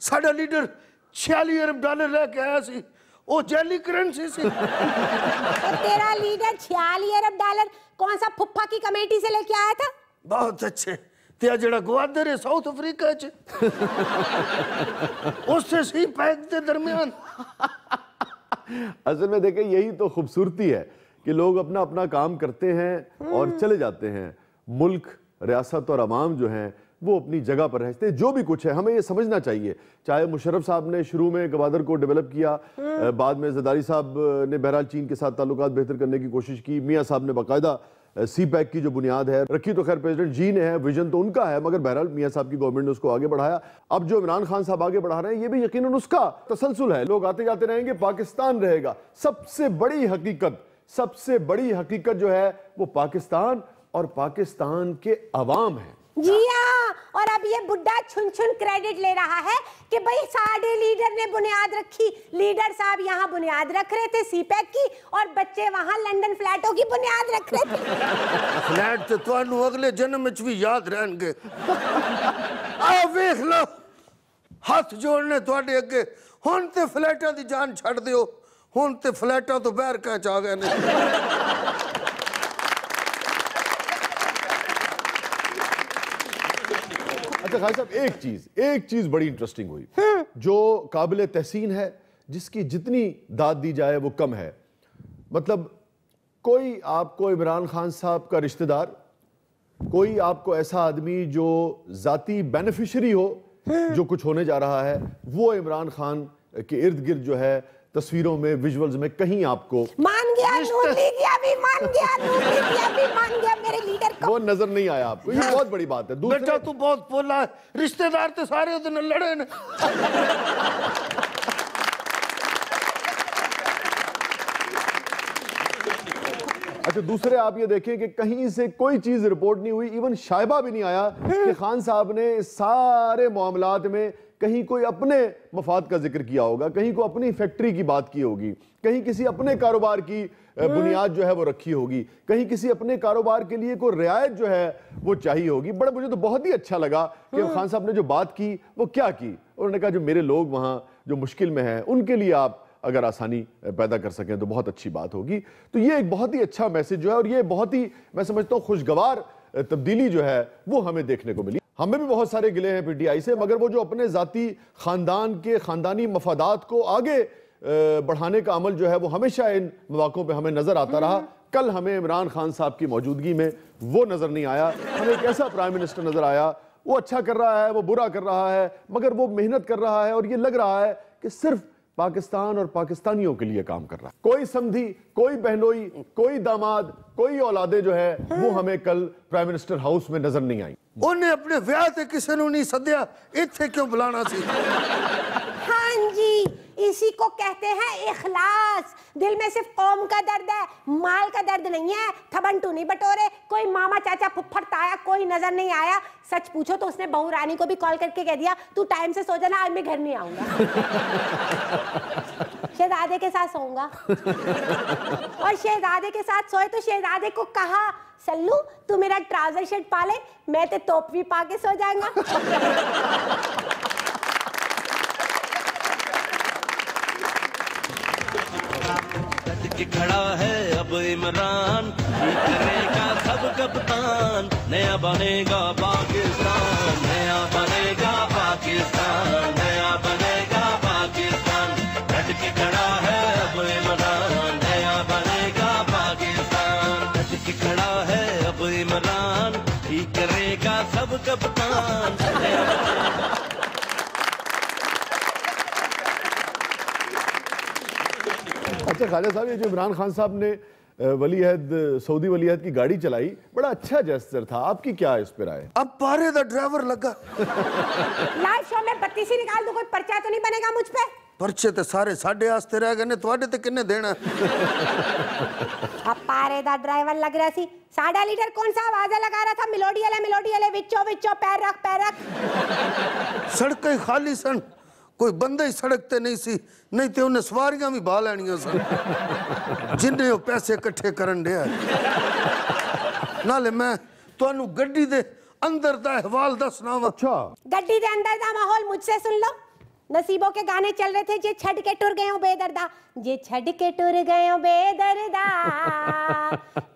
ਸਾਡਾ ਲੀਡਰ 46 ਅਰਬ ਡਾਲਰ ਲੈ ਕੇ ਆਇਆ ਸੀ। वो जैली करेंसी सी। तो तेरा लीडर 46 अरब डॉलर कौन सा फुफ्फा की कमेटी से लेके आया था? बहुत अच्छे। ते जड़ा ग्वादर है साउथ अफ्रीका च उससे सी पैक के दरमियान। असल में देखें यही तो खूबसूरती है कि लोग अपना अपना काम करते हैं और चले जाते हैं। मुल्क, रियासत और अवाम जो हैं वो अपनी जगह पर रहते हैं। जो भी कुछ है हमें ये समझना चाहिए, चाहे मुशर्रफ साहब ने शुरू में गवादर को डेवलप किया, बाद में ज़रदारी साहब ने बहरहाल चीन के साथ ताल्लुकात बेहतर करने की कोशिश की, मियाँ साहब ने बाकायदा सी पैक की जो बुनियाद है रखी, तो खैर प्रेसिडेंट जी ने है, विजन तो उनका है, मगर बहरहाल मियाँ साहब की गवर्नमेंट ने उसको आगे बढ़ाया। अब जो इमरान खान साहब आगे बढ़ा रहे हैं ये भी यकीनन उसका तसलसल है। लोग आते जाते रहेंगे, पाकिस्तान रहेगा। सबसे बड़ी हकीकत जो है वो पाकिस्तान और पाकिस्तान के अवाम है। जी हाँ, और अब ये बुड्ढा छुन छुन क्रेडिट ले रहा है कि भाई साढ़े लीडर ने बुनियाद रखी। लीडर साहब यहाँ बुनियाद रख रहे थे सीपैक की और बच्चे वहाँ लंदन फ्लैटों की बुनियाद रख रहे थे। फ्लैट तो तुहानू अगले जन्म में भी याद रहणगे। आ वेख लो, हाथ जोड़ने तुहाडे अगे। हुण ते फ्लैटां दी जान छड़ दियो, हुण ते फ्लैटां तो बाहर कैच आ गए ने। अच्छा खान साहब, एक चीज बड़ी इंटरेस्टिंग हुई जो काबिल तहसीन है, जिसकी जितनी दाद दी जाए वो कम है। मतलब कोई आपको इमरान खान साहब का रिश्तेदार, कोई आपको ऐसा आदमी जो जाती बेनिफिशियरी हो जो कुछ होने जा रहा है, वो इमरान खान के इर्द गिर्द जो है तस्वीरों में, विजुअल्स में कहीं आपको मान गया, नून लीजिए भी मान गया, नून लीजिए भी मान गया मेरे लीडर को। वो नजर नहीं आया आपको। ये बहुत बड़ी बात है। बेटा तू बहुत बोला है, रिश्तेदार तो सारे उधर लड़े ने। अच्छा, दूसरे आप ये देखें कि कहीं से कोई चीज रिपोर्ट नहीं हुई, इवन शायबा भी नहीं आया कि खान साहब ने सारे मामलात में कहीं कोई अपने मफाद का जिक्र किया होगा, कहीं को अपनी फैक्ट्री की बात की होगी, कहीं किसी अपने कारोबार की बुनियाद जो है वो रखी होगी, कहीं किसी अपने कारोबार के लिए कोई रियायत जो है वो चाहिए होगी। बड़ा मुझे तो बहुत ही अच्छा लगा कि खान साहब ने जो बात की वो क्या की। उन्होंने कहा जो मेरे लोग वहाँ जो मुश्किल में हैं उनके लिए आप अगर आसानी पैदा कर सकें तो बहुत अच्छी बात होगी। तो ये एक बहुत ही अच्छा मैसेज जो है, और ये बहुत ही मैं समझता हूँ खुशगवार तब्दीली जो है वो हमें देखने को मिली। हमें भी बहुत सारे गिले हैं पीटीआई से, मगर वो जो अपने जाती खानदान के खानदानी मफादात को आगे बढ़ाने का अमल जो है वो हमेशा इन मौक़ों पे हमें नजर आता रहा। कल हमें इमरान खान साहब की मौजूदगी में वो नजर नहीं आया। हमें एक ऐसा प्राइम मिनिस्टर नजर आया, वो अच्छा कर रहा है, वो बुरा कर रहा है, मगर वो मेहनत कर रहा है और ये लग रहा है कि सिर्फ पाकिस्तान और पाकिस्तानियों के लिए काम कर रहा है। कोई समधी, कोई बहनोई, कोई दामाद, कोई औलादे जो है वो हमें कल प्राइम मिनिस्टर हाउस में नजर नहीं आई। उन्हें अपने ब्याह ते किसी ने नहीं सद्या, इत्थे क्यों बुलाना सी? हाँ जी, इसी को कहते हैं इखलास। दिल में सिर्फ कौम का दर्द है, माल का दर्द नहीं है। थबंटू नहीं बटोरे, कोई मामा चाचा फुफ्फड़ ताया कोई नजर नहीं आया। सच पूछो तो उसने बहू रानी को भी कॉल करके कह दिया तू टाइम से सो जाना, आज मैं घर नहीं आऊंगा। शहजादे के साथ सोऊंगा। और शहजादे के साथ सोए तो शहजादे को कहा सल्लू तू मेरा ट्राउजर शर्ट पा ले, मैं ते टॉप भी पा के सो जाऊंगा। कि खड़ा है अब इमरान, करेगा सब कप्तान, नया बनेगा पाकिस्तान, नया बनेगा पाकिस्तान, नया बनेगा पाकिस्तान। डट के खड़ा है अब इमरान, नया बनेगा पाकिस्तान। डट के खड़ा है अब इमरान, ठीक करेगा सब कप्तान, नया बनेगा। अच्छा खालिद साहब, ये जो इमरान खान साहब ने वलीअहद, सऊदी वलीअहद की गाड़ी चलाई, बड़ा अच्छा जेस्चर था, आपकी क्या इस पर राय? अब पारे दा ड्राइवर लगा। लाइव शो में बत्ती सी निकाल दो, कोई पर्चा तो नहीं बनेगा मुझ पे? पर्चे ते सारे साडे आस्ते रह गए ने, तुहाडे ते किन्ने देना? अब पारे दा ड्राइवर लग रहा सी, साडा लीडर कौन सा आवाज़ लगा रहा था, मिलोडी वाले विचो विचो पैर रख। सड़कें खाली सन, कोई बंदा ही सड़क ते नहीं सी, नहीं ते उन्हें सवारियां भी बहा लैनियां सन, जिन्ने वो पैसे इकट्ठे करन दिया। नाले मैं तुहानू गड्डी दे अंदर दा अहवाल दसना वा। अच्छा, गड्डी दे अंदर दा माहौल मुझसे सुन लो। नसीबों के गाने चल रहे थे, जे छड़ के टुर गए हो बेदर्दा, जे छड़ के टुर गए हो बेदर्दा,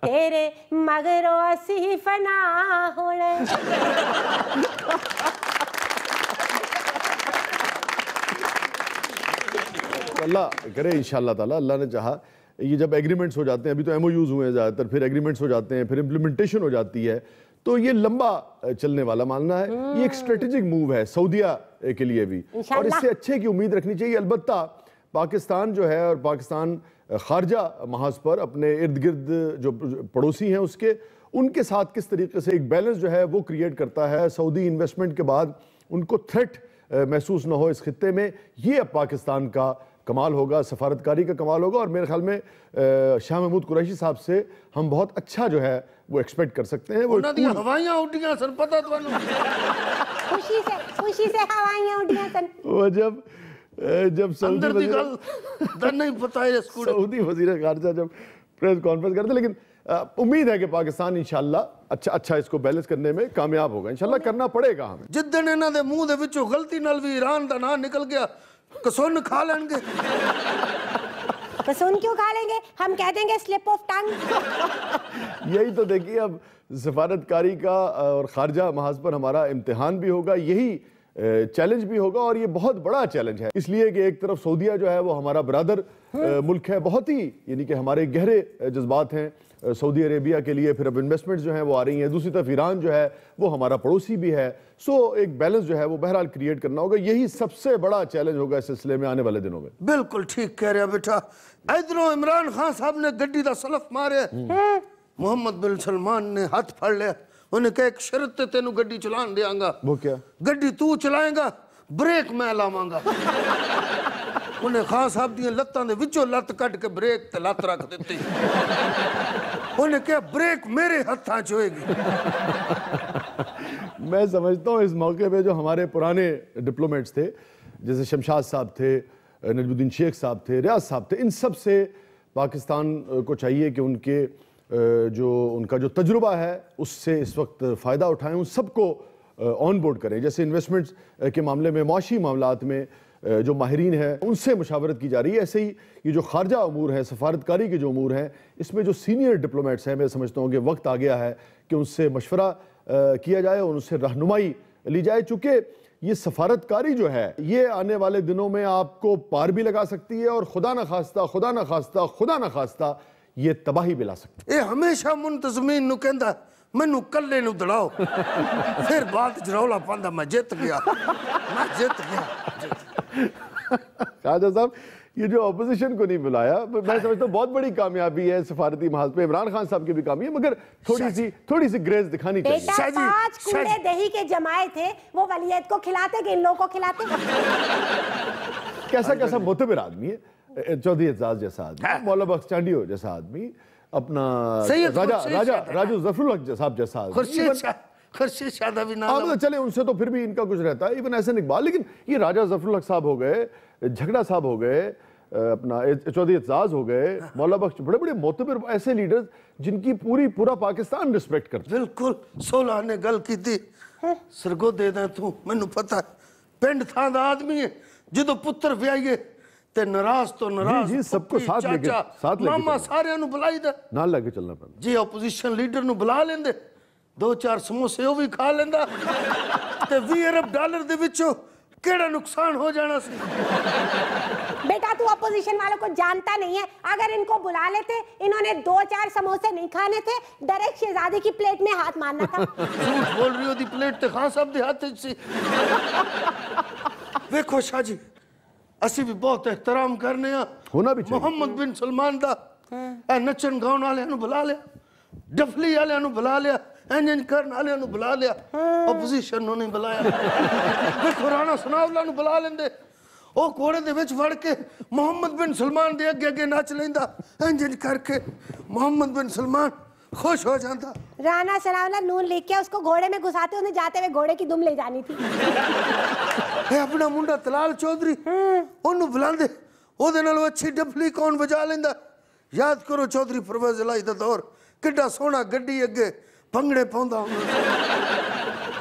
तेरे मगरो असी फना होने। अल्लाह करे इंशाअल्लाह ताला, अल्लाह ने चाहा ये जब एग्रीमेंट्स हो जाते हैं, अभी तो एमओयूज हुए हैं ज़्यादातर, फिर एग्रीमेंट्स हो जाते हैं, फिर इम्प्लीमेंटेशन हो जाती है, तो ये लंबा चलने वाला मानना है। ये एक स्ट्रेटेजिक मूव है सऊदीया के लिए भी, और इससे अच्छे की उम्मीद रखनी चाहिए। अलबत्ता पाकिस्तान जो है, और पाकिस्तान खारजा महाज पर अपने इर्द गिर्द जो पड़ोसी हैं उसके, उनके साथ किस तरीके से एक बैलेंस जो है वो क्रिएट करता है। सऊदी इन्वेस्टमेंट के बाद उनको थ्रेट महसूस ना हो इस खित्ते में, ये अब पाकिस्तान का कमाल होगा, सफारतकारी का कमाल होगा। और मेरे ख्याल में शाह महमूद कुरैशी साहब से हम बहुत अच्छा जो है वो एक्सपेक्ट कर सकते हैं। वो हवाइयां उड़ियां सन, पता तो खुशी से हवाइयां उड़ियां सन। वो जब सऊदी वजीर खारजा जब प्रेस कॉन्फ्रेंस करते, लेकिन उम्मीद है कि पाकिस्तान इंशाल्लाह अच्छा इसको बैलेंस करने में कामयाब होगा। इंशाल्लाह करना पड़ेगा हमें। जिद्दन इन्हां दे मुंह दे विचों गलती नाल भी ईरान दा नाम निकल गया, कसुन खा लेंगे। कसुन क्यों खा लेंगे, हम कह देंगे स्लिप ऑफ टंग। यही तो देखिए, अब सफारतकारी का और खारजा महाज पर हमारा इम्तिहान भी होगा, यही चैलेंज भी होगा, और ये बहुत बड़ा चैलेंज है। इसलिए कि एक तरफ सऊदीया जो है वो हमारा ब्रदर मुल्क है, बहुत ही यानी कि हमारे गहरे जज्बात हैं सऊदी अरेबिया के लिए। फिर अब इन्वेस्टमेंट्स जो हैं वो आ रही हैं। दूसरी तरफ ईरान जो है वो हमारा पड़ोसी भी है। सो एक बैलेंस जो है वो बहरहाल क्रिएट करना होगा। यही सबसे बड़ा चैलेंज होगा इस सिलसिले में आने वाले दिनों में। बिल्कुल ठीक कह रहे हैं बेटा। इधरों इमरान खान साहब ने गड्डी का सलफ मारे, मोहम्मद बिन सलमान ने हाथ फड़ लिया, उन्हें कहा एक शर्त ते तेनू गड्डी चलान देंगा। वो क्या? गड्डी तू चलाएगा, ब्रेक मैं लावांगा। उन्हें खान साहब दी लत्तां दे विचों लत्त कट के ब्रेक ते लत्त रख दी। उन्हें कहा ब्रेक मेरे हत्थां च होएगी। मैं समझता हूँ इस मौके पे जो हमारे पुराने डिप्लोमेट्स थे, जैसे शमशाद साहब थे, नजमुद्दीन शेख साहब थे, रियाज साहब थे, इन सब से पाकिस्तान को चाहिए कि उनका जो तजुर्बा है उससे इस वक्त फ़ायदा उठाएं, उन सबको ऑन बोर्ड करें। जैसे इन्वेस्टमेंट्स के मामले में, मुआशी मामलात में जो माहिरीन हैं उनसे मुशावरत की जा रही है, ऐसे ही ये जो खारजा अमूर हैं, सफारतकारी के जो अमूर हैं, इसमें जो सीनियर डिप्लोमेट्स हैं, मैं समझता हूँ कि वक्त आ गया है कि उनसे मशवरा किया जाए और उनसे रहनुमाई ली जाए। चूँकि ये सफारतकारी जो है ये आने वाले दिनों में आपको पार भी लगा सकती है, और खुदा न खास्ता ये तबाही भी ला सकती है। ये हमेशा मुंतजमीन नु कहंदा मैनू कल्ले नु दड़ाओ, फिर बात जरौला पांदा मैं जित गया। खाजा साहब, ये जो ऑपोजिशन को नहीं बुलाया, मैं समझता हूँ बहुत बड़ी कामयाबी है सफारती महाज पे। इमरान खान साहब की भी कामयाबी है, मगर थोड़ी सी ग्रेस दिखानी चाहिए। बेटा 5 कूड़े दही के जमाए थे, वो वलीयत को खिलाते कि इन लोगों को खिलाते? कैसा मोतबर आदमी है चौधरी एजाज जैसा आदमी, मौला बख्श चांडियो जैसा आदमी, अपना राजू जफरुल साहब जैसा आदमी, खुर्शीद शादा भी नाम। चले उनसे तो फिर भी इनका कुछ रहता है, इवन एहसन इकबाल। लेकिन ये राजा जफरुल साहब हो गए, झगड़ा साहब हो गए, अपना चौधरी एजाज हो गए, मौला बख्श, बड़े बड़े मोतबर ऐसे लीडर्स जिनकी पूरा पाकिस्तान रिस्पेक्ट करता। बिल्कुल 16 ने गल की थी, सरगो दे दे तू, मैनू पता पिंड थां दा आदमी है, जो पुत्र व्याइए ते नाराज तो नाराज जी, सबको साथ लेके मामा सारे नु बुलाई दे, नाल लेके चलना पैंदा जी। ऑपोजिशन लीडर नु बुला लेंदे, 2-4 समोसे वो भी खा लेंदा, ते 20 अरब डॉलर दे विचों केड़ा नुकसान हो जाना सी। बेटा तू अपोजिशन वालों को जानता नहीं है, अगर इनको बुला लेते, इन्होंने 2-4 समोसे नहीं खाने थे, डायरेक्ट शहजादे की प्लेट में हाथ मारना था। झूठ बोल रही हो, दी प्लेट ते खान साहब दे हाथ च सी। देखो शाह जी, असी भी बहुत एहतराम करने होना भी चाहिए। मोहम्मद बिन सलमान दा नचन गाउन वाले बुला लिया, डफली वाले बुला लिया, इंजन करने वाले बुला लिया, ऑपोजिशन नु नहीं बुलाया। देखो राणा सनावला नु बुला लेंदे, ओ कोड़े दे विच वड़ के मोहम्मद बिन सलमान दे अगे अगे नच लेंदा, इंजन करके मोहम्मद बिन सलमान खुश हो जाता। राणा सनावला नून लेके उसको घोड़े में घुसाते, उन्हें जाते हुए घोड़े की दुम ले जानी थी। अपना मुंडा तलाल चौधरी ओनू बुलांदे, ओदे नाल अच्छी डफली कौन बजा लेंदा। याद करो चौधरी परवेज इलाही दा दौर, किड्डा सोहना गड्डी अगे भंगड़े पाउंदा।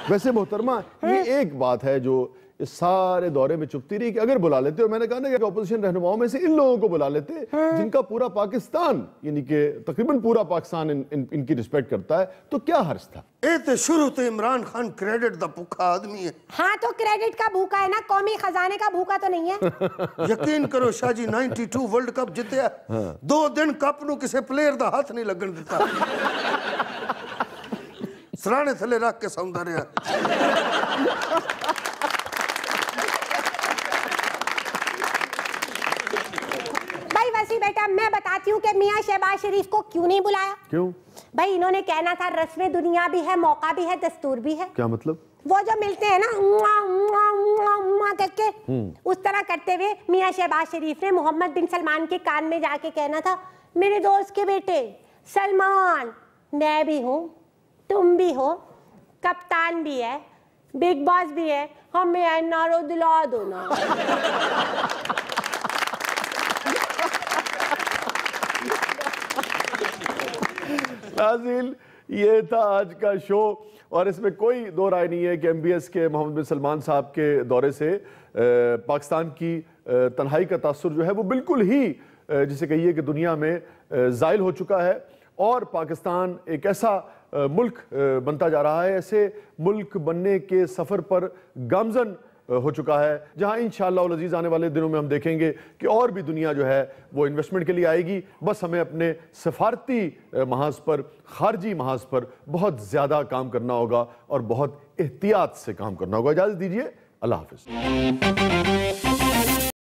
वैसे मोहतरमा, ये एक बात है जो इस सारे दौरे में चुपती रही कि अगर बुला लेते, और मैंने कहा ना कि ऑपोजिशन रहनुमाओं में से इन लोगों को बुला लेते जिनका पूरा पाकिस्तान यानी कि तकरीबन पूरा पाकिस्तान इनकी रिस्पेक्ट करता है, तो क्या हर्ज था। ए ते शुरू तो इमरान खान क्रेडिट दा भूखा आदमी है। हाँ तो क्रेडिट का भूखा है ना, कौमी खजाने का भूखा तो नहीं है। यकीन करो शाह जी 92 वर्ल्ड कप जितया, 2 दिन कप नु किसी प्लेयर दा हाथ नहीं लगन दिता। सराने थले रख के सौंदा रहा। भाई वसी बेटा, मैं बताती हूँ कि मियाँ शहबाज शरीफ को क्यों नहीं बुलाया। क्यों भाई? इन्होंने कहना था रस्म दुनिया भी है, मौका भी है, दस्तूर भी है। क्या मतलब? वो जो मिलते हैं ना उम्मा उम्मा उम्मा उम्मा करके, उस तरह करते हुए मियाँ शहबाज शरीफ ने मोहम्मद बिन सलमान के कान में जाके कहना था, मेरे दोस्त के बेटे सलमान, मैं भी हूँ, तुम भी हो, कप्तान भी है, बिग बॉस भी है, हमें एनआरओ दिला दो ना। नाज़रीन, ये था आज का शो, और इसमें कोई दो राय नहीं है कि MBS के मोहम्मद बिन सलमान साहब के दौरे से पाकिस्तान की तन्हाई का तासुर जो है वो बिल्कुल ही जिसे कहिए कि दुनिया में ज़ाइल हो चुका है, और पाकिस्तान एक ऐसा मुल्क बनता जा रहा है, ऐसे मुल्क बनने के सफ़र पर गामज़न हो चुका है, जहां इंशाअल्लाह उल अज़ीज़ आने वाले दिनों में हम देखेंगे कि और भी दुनिया जो है वो इन्वेस्टमेंट के लिए आएगी। बस हमें अपने सफारती महाज पर, खारजी महाज पर बहुत ज़्यादा काम करना होगा और बहुत एहतियात से काम करना होगा। इजाज़त दीजिए, अल्लाह हाफ़िज़।